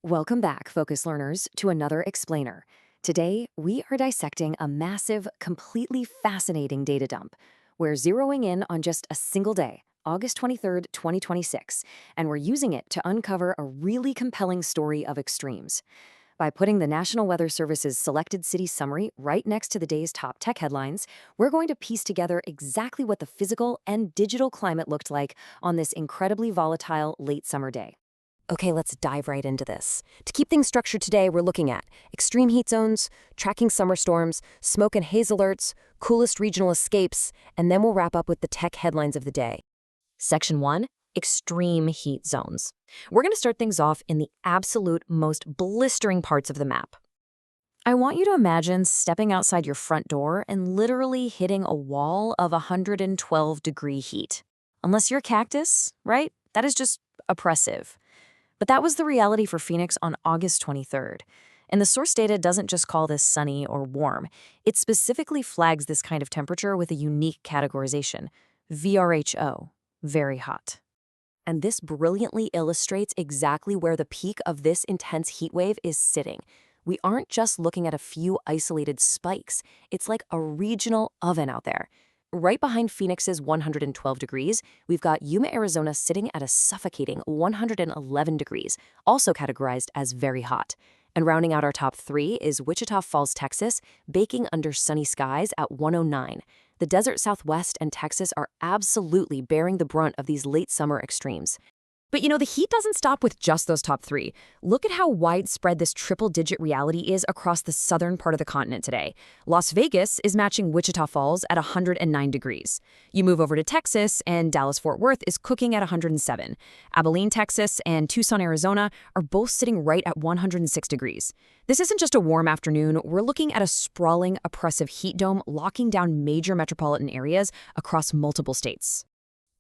Welcome back, Focus Learners, to another explainer. Today, we are dissecting a massive, completely fascinating data dump. We're zeroing in on just a single day, August 23rd, 2026, and we're using it to uncover a really compelling story of extremes. By putting the National Weather Service's selected city summary right next to the day's top tech headlines, we're going to piece together exactly what the physical and digital climate looked like on this incredibly volatile late summer day. Okay, let's dive right into this. To keep things structured today, we're looking at extreme heat zones, tracking summer storms, smoke and haze alerts, coolest regional escapes, and then we'll wrap up with the tech headlines of the day. Section 1, extreme heat zones. We're going to start things off in the absolute most blistering parts of the map. I want you to imagine stepping outside your front door and literally hitting a wall of 112-degree heat. Unless you're a cactus, right? That is just oppressive. But that was the reality for Phoenix on August 23rd. And the source data doesn't just call this sunny or warm. It specifically flags this kind of temperature with a unique categorization, VRHO, very hot. And this brilliantly illustrates exactly where the peak of this intense heat wave is sitting. We aren't just looking at a few isolated spikes. It's like a regional oven out there. Right behind Phoenix's 112 degrees, we've got Yuma, Arizona sitting at a suffocating 111 degrees, also categorized as very hot. And rounding out our top three is Wichita Falls, Texas, baking under sunny skies at 109. The desert Southwest and Texas are absolutely bearing the brunt of these late summer extremes. But the heat doesn't stop with just those top three. Look at how widespread this triple-digit reality is across the southern part of the continent today. Las Vegas is matching Wichita Falls at 109 degrees. You move over to Texas, and Dallas-Fort Worth is cooking at 107. Abilene, Texas, and Tucson, Arizona are both sitting right at 106 degrees. This isn't just a warm afternoon. We're looking at a sprawling, oppressive heat dome locking down major metropolitan areas across multiple states.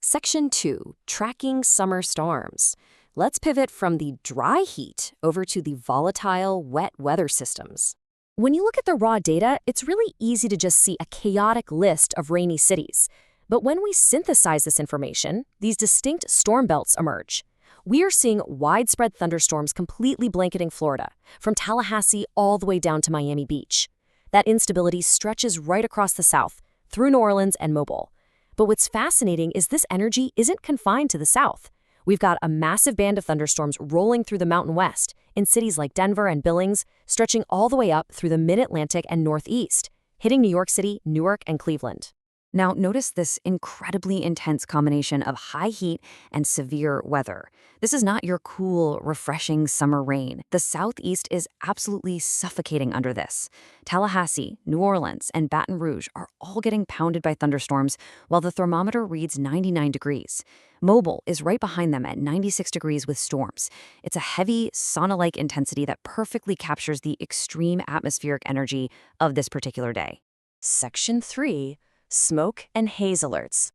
Section 2, tracking summer storms. Let's pivot from the dry heat over to the volatile, wet weather systems. When you look at the raw data, it's really easy to just see a chaotic list of rainy cities. But when we synthesize this information, these distinct storm belts emerge. We are seeing widespread thunderstorms completely blanketing Florida, from Tallahassee all the way down to Miami Beach. That instability stretches right across the South, through New Orleans and Mobile. But what's fascinating is this energy isn't confined to the South. We've got a massive band of thunderstorms rolling through the Mountain West, in cities like Denver and Billings, stretching all the way up through the Mid-Atlantic and Northeast, hitting New York City, Newark, and Cleveland. Now, notice this incredibly intense combination of high heat and severe weather. This is not your cool, refreshing summer rain. The Southeast is absolutely suffocating under this. Tallahassee, New Orleans, and Baton Rouge are all getting pounded by thunderstorms, while the thermometer reads 99 degrees. Mobile is right behind them at 96 degrees with storms. It's a heavy, sauna-like intensity that perfectly captures the extreme atmospheric energy of this particular day. Section 3. Smoke and haze alerts.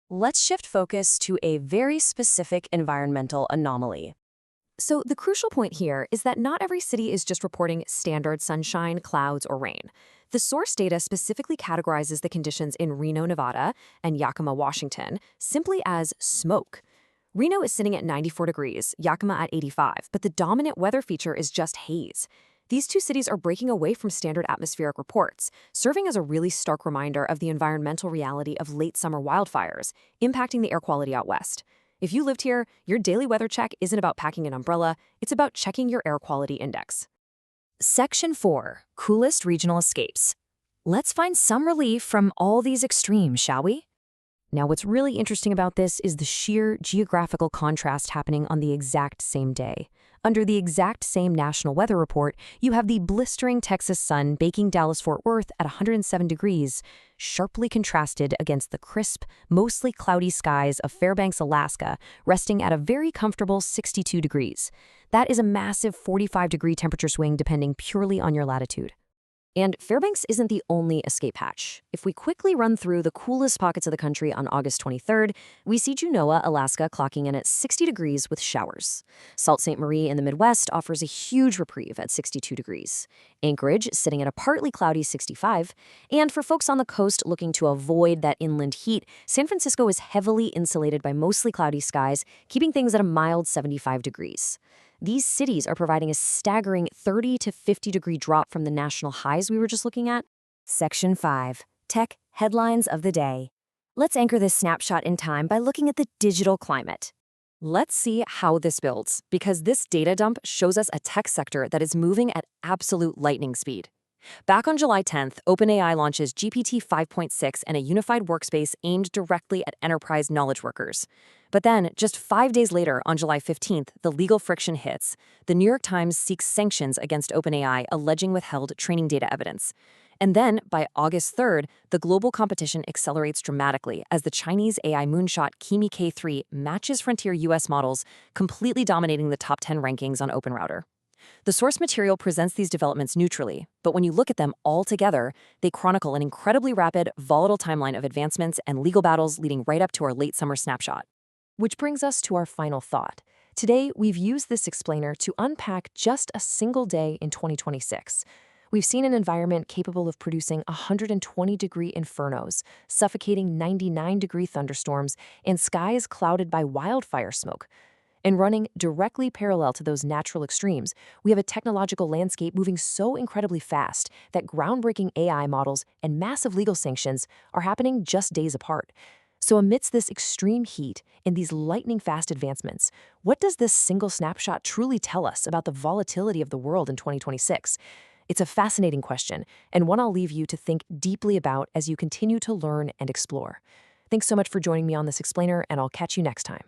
Let's shift focus to a very specific environmental anomaly. So the crucial point here is that not every city is just reporting standard sunshine, clouds, or rain. The source data specifically categorizes the conditions in Reno, Nevada, and Yakima, Washington, simply as smoke. Reno is sitting at 94 degrees, Yakima at 85, but the dominant weather feature is just haze. These two cities are breaking away from standard atmospheric reports, serving as a really stark reminder of the environmental reality of late summer wildfires, impacting the air quality out west. If you lived here, your daily weather check isn't about packing an umbrella, it's about checking your air quality index. Section 4, coolest regional escapes. Let's find some relief from all these extremes, shall we? Now, what's really interesting about this is the sheer geographical contrast happening on the exact same day. Under the exact same national weather report, you have the blistering Texas sun baking Dallas-Fort Worth at 107 degrees, sharply contrasted against the crisp, mostly cloudy skies of Fairbanks, Alaska, resting at a very comfortable 62 degrees. That is a massive 45-degree temperature swing depending purely on your latitude. And Fairbanks isn't the only escape hatch. If we quickly run through the coolest pockets of the country on August 23rd, we see Juneau, Alaska clocking in at 60 degrees with showers. Sault Ste. Marie in the Midwest offers a huge reprieve at 62 degrees. Anchorage sitting at a partly cloudy 65. And for folks on the coast looking to avoid that inland heat, San Francisco is heavily insulated by mostly cloudy skies, keeping things at a mild 75 degrees. These cities are providing a staggering 30 to 50 degree drop from the national highs we were just looking at. Section 5. Tech Headlines of the Day. Let's anchor this snapshot in time by looking at the digital climate. Let's see how this builds, because this data dump shows us a tech sector that is moving at absolute lightning speed. Back on July 10th, OpenAI launches GPT 5.6 and a unified workspace aimed directly at enterprise knowledge workers. But then, just 5 days later, on July 15th, the legal friction hits. The New York Times seeks sanctions against OpenAI, alleging withheld training data evidence. And then, by August 3rd, the global competition accelerates dramatically as the Chinese AI moonshot Kimi K3 matches frontier US models, completely dominating the top 10 rankings on OpenRouter. The source material presents these developments neutrally, but when you look at them all together, they chronicle an incredibly rapid, volatile timeline of advancements and legal battles leading right up to our late summer snapshot. Which brings us to our final thought. Today, we've used this explainer to unpack just a single day in 2026. We've seen an environment capable of producing 120-degree infernos, suffocating 99-degree thunderstorms, and skies clouded by wildfire smoke. And running directly parallel to those natural extremes, we have a technological landscape moving so incredibly fast that groundbreaking AI models and massive legal sanctions are happening just days apart. So amidst this extreme heat and these lightning-fast advancements, what does this single snapshot truly tell us about the volatility of the world in 2026? It's a fascinating question, and one I'll leave you to think deeply about as you continue to learn and explore. Thanks so much for joining me on this explainer, and I'll catch you next time.